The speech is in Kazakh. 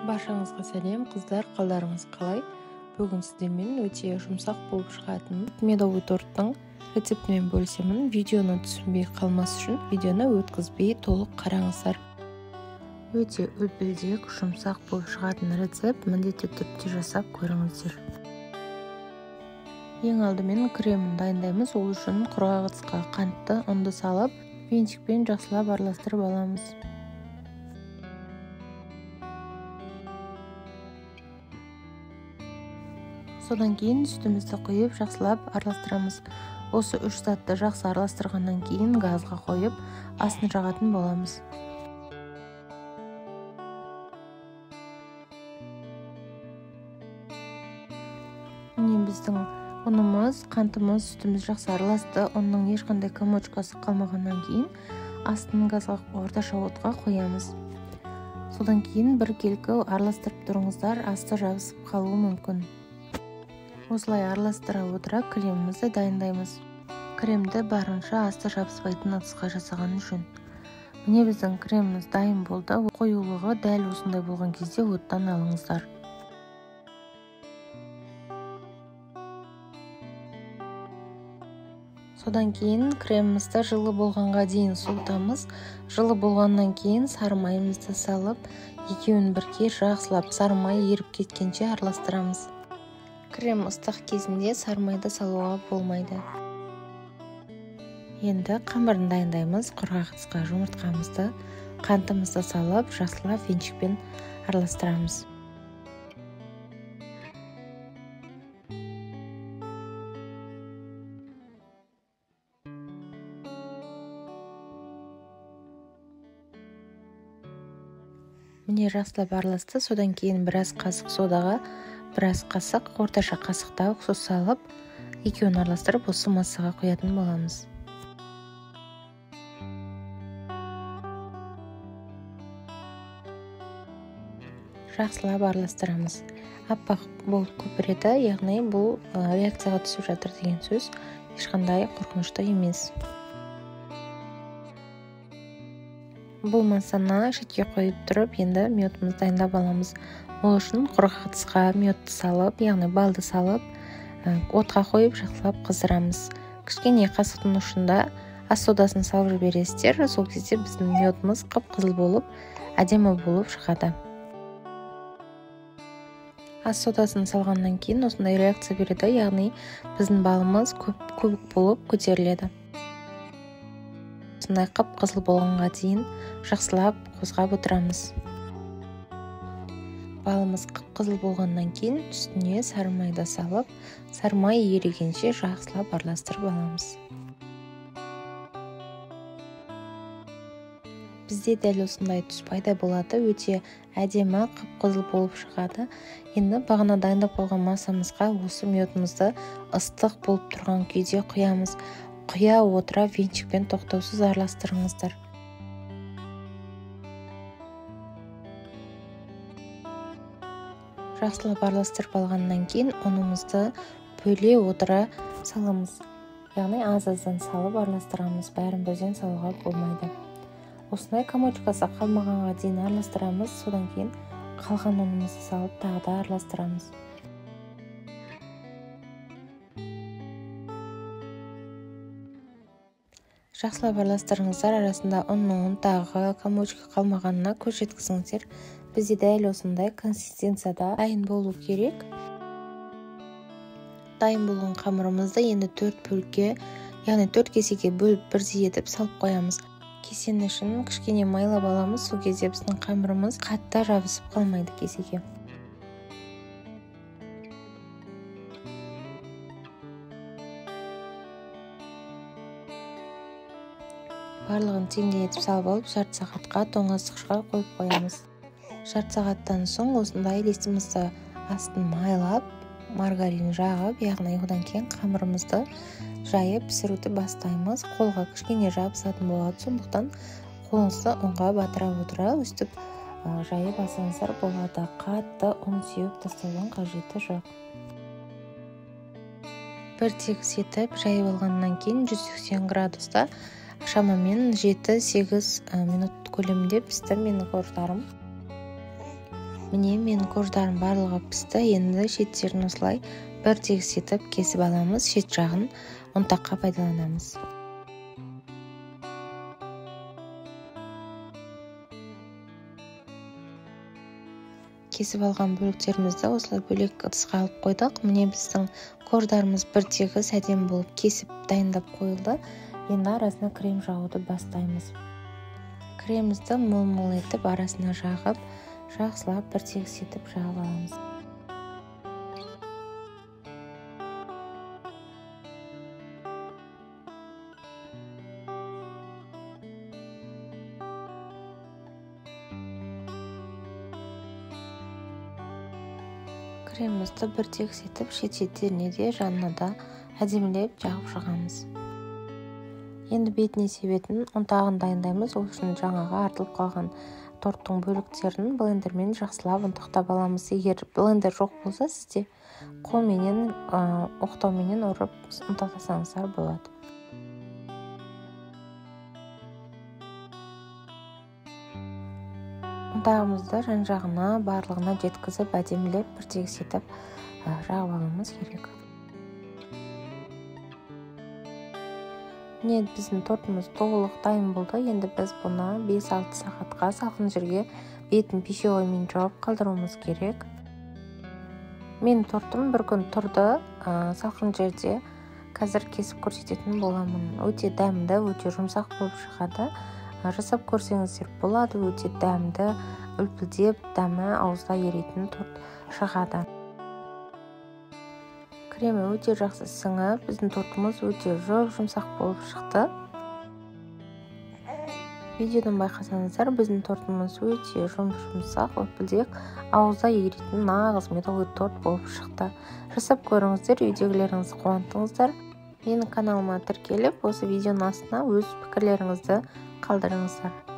Баршаңызға сәлем, қыздар, қалдарыңыз қалай? Бүгін сіздермен өте жұмсақ болып шығатын медовый торттың рецептімен бөлісемін. Видеоны түсінбей қалмас үшін видеоны өткізбей толық қараңыздар. Өте үлпілдек, жұмсақ болып шығатын рецепт, міндетті түрде жасап көріңіздер. Ең алдымен кремін дайындаймыз. Ол үшін құрғақ ыдысқа қантты ұнды салып, венчикпен жақсылап араластырып аламыз. Содан кейін сүтімізді құйып жақсылап араластырамыз. Осы үш затты жақсы араластырғаннан кейін газға қойып, астын жағатын боламыз. Міне біздің ұнымыз, қантымыз, сүтіміз жақсы араласты. Оның ешқандай комочкасы қалмағаннан кейін астын газға орташа отқа қоямыз. Содан кейін біркелкі араластырып тұрыңыздар, асты жабысып қалуы мүмкін. Осылай араластыра отыра кремімізді дайындаймыз. Кремді барынша асты жабыспайтын ыдысқа жасаған жөн. Міне біздің креміміз дайын болды. Қоюлығы дәл осындай болған кезде оттан алыңыздар. Содан кейін кремімізді жылы болғанға дейін суытамыз. Жылы болғаннан кейін сары майымызды салып, екеуін бірге жақсылап сары май еріп кеткенше араластырамыз. Крем ыстық кезінде сары майды салуға болмайды. Енді қамырын дайындаймыз. Құрғақ ыдысқа жұмыртқамызды, қантымызды салып, жақсылап венчикпен араластырамыз. Міне жақсылап араласты. Содан кейін біраз қасық содаға, біраз қасық орташа қасықта уксус салып, екеуін араластырып осы массаға құятын боламыз. Жақсылап араластырамыз. Аппақ болып көпіреді, яғни бұл реакцияға түсіп жатыр деген сөз. Ешқандай қорқынышты емес. Бұл массаны шетке қойып тұрып, енді медімізді дайындап аламыз. Ол үшін құрғақ ыдысқа медті салып, яғни балды салып, отқа қойып жақсылап қыздырамыз. Кішкене қасықтың ұшында ас содасын салып жібересіздер. Сол кезде біздің медіміз қып-қызыл болып, әдемі болып шығады. Ас содасын салғаннан кейін осындай реакция береді, яғни біздің балымыз көбік болып көтеріледі. Осындай қып-қызыл болғанға дейін жақсылап қозғап отырамыз. Балымыз қып-қызыл болғаннан кейін үстіне сары майды салып, сары май ерігенше жақсылап араластырып аламыз. Бізде дәл осындай түс пайда болады, өте әдемі қып-қызыл болып шығады. Енді бағана дайындап қойған массамызға осы медімізді ыстық болып тұрған күйде құямыз. Құя отыра венчикпен тоқтаусыз араластырыңыздар. Жақсылап араластырып алғаннан кейін ұнымызды бөле отыра саламыз. Яғни аз-аздан салып араластырамыз. Бәрін бірден салуға болмайды. Осындай комочкасы қалмағанға дейін араластырамыз. Содан кейін қалған ұнымызды салып тағы да араластырамыз. Жақсылап араластырыңыздар. Арасында ұнның ұнтағы, комочка қалмағанына көз жеткізіңіздер. Бізде дәл осындай консистенцияда дайын болу керек. Дайын болған қамырымызды енді 4 бөлікке, яғни 4 кесеге бөліп бірдей етіп салып қоямыз. Кесені үшін кішкене майлап аламыз. Сол кезде біздің қамырымыз қатты жабысып қалмайды кесеге. Барлығын теңдей етіп салып алып, жарты сағатқа тоңазытқышқа қойып қоямыз. Жарты сағаттан соң осындай листімізді астын майлап, маргарин жағып, яғни одан кейін қамырымызды жайып пісіруді бастаймыз. Қолға кішкене жабысатын болады, сондықтан қолыңызды ұнға батыра отыра өстіп жайып алсаңыздар болады. Қатты ұн сеуіп тастаудың қажеті жоқ. Бір тегіс етіп жайып алғаннан кейін 180 градуста шамамен 7-8 минут көлемінде пісті менің торттарым. Міне менің корждарым барлығы пісті. Енді шеттерін осылай бір тегіс етіп кесіп аламыз. Шет жағын ұнтаққа пайдаланамыз. Кесіп алған бөліктерімізді осылай бөлек ыдысқа алып қойдық. Міне біздің корждарымыз бір тегіс әдемі болып кесіп дайындап қойылды. Енді арасына крем жағуды бастаймыз. Кремімізді мол-мол етіп арасына жағып, жақсылап бір тегіс етіп жағып аламыз. Кремімізді бір тегіс етіп, шет-шеттеріне де жанына да әдемілеп жағып шығамыз. Енді бетіне себетін ұнтағын дайындаймыз. Ол үшін жаңағы артылып қалған торттың бөліктерін блендермен жақсылап ұнтақтап аламыз. Егер блендер жоқ болса, сізде қолменен оқтауменен ұрып ұнтақтасаңыздар болады. Ұнтағымызды жан-жағына барлығына жеткізіп әдемілеп бір тегіс етіп жағып алуымыз керек. Міне біздің тортымыз толық дайын болды. Енді біз бұны 5-6 сағатқа салқын жерге бетін пищевоймен жауып қалдыруымыз керек. Мен тортым бір күн тұрды салқын жерде. Қазір кесіп көрсететін боламын. Өте дәмді, өте жұмсақ болып шығады. Жасап көрсеңіздер болады. Өте дәмді, үлпілдеп, дәмі ауызда еритін торт шығады. Кремі өте жақсы сіңіп, біздің тортымыз өте жұмсақ болып шықты. Видеодан байқасаңыздар, біздің тортымыз өте жұмсақ, үлпілдек, ауызда еритін нағыз медовый торт болып шықты. Жасап көріңіздер, үйдегілеріңізді қуантыңыздар. Менің каналыма тіркеліп, осы видеоның астына өз пікірлеріңізді қалдырыңыздар.